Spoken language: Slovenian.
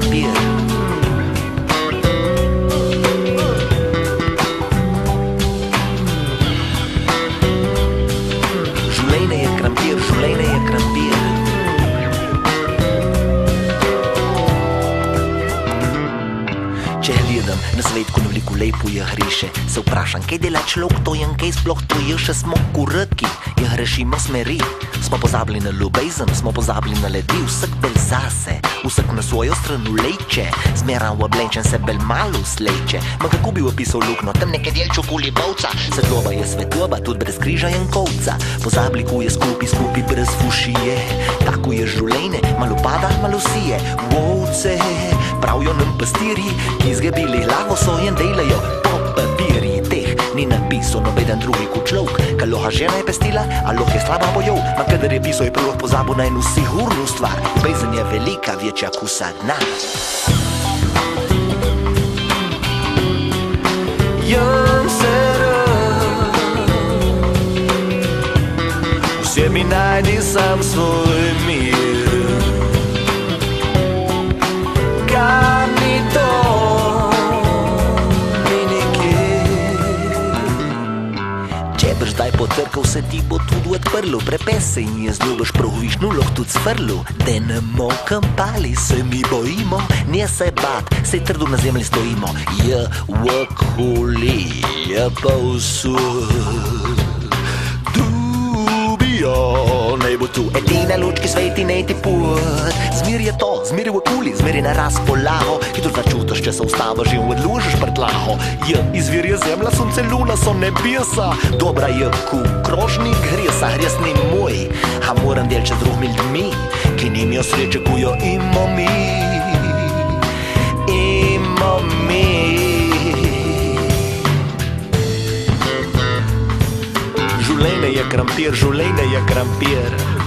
krampir. Življenje je krampir, življenje je krampir. Če gledam na svet, ko veliko lepo je hreše, se vprašam, kaj dela človek to in kaj sploh to je, še smo kuraki, je hrešimo smeri. Smo pozabili na ljubezen, smo pozabili na ljudi, vsak bel zase, vsak na svojo stranu leče, zmeran oblenčen se bel malo sleče. Ma kako bi opisal lukno, tam nekaj delčo kuli bovca, svetloba je svetloba, tudi brez križa in kovca. Pozabili, ko je skupi brez fušije, tako je življenje, malo pada, malo sije. Vovce, pravijo nam pastiri, ki zgebili glavo so in delajo po papirji. Teh ni napisal nobeden drugi kot človek, ka loha žena je pestila, a loh je slaba bojov. Ma kadar je pisal, je prvo pozabil na eno sigurno stvar, ljubezen je velika, večja kot vsak nas. Jem se vse mi najdi sam svoj mir. Kaj ni to, ni nikjer. Če boš zdaj potrkal, se ti bo tudi odprlo, prepese in je zljubiš provišnu, loh tudi svrlo. Denemo kampali, se mi bojimo, nje se bat, se trdo na zemlji stojimo. Je v okoli, je pa vsud. Naj bo tu edina luč, ki sveti nej ti put. Zmir je to, zmir je v kuli, zmir je na razpolago, ki to začutiš, če se ustaviš in odložiš prtlago. Je izvir je zemlja, sonce, luna so nebesa, dobra je ku krožnik gresa, gres ni moj, a moram del čez drugimi ljudmi, ki nimijo sreče, ko jo imamo mi. Imamo mi. Življenje je krampir, življenje je krampir.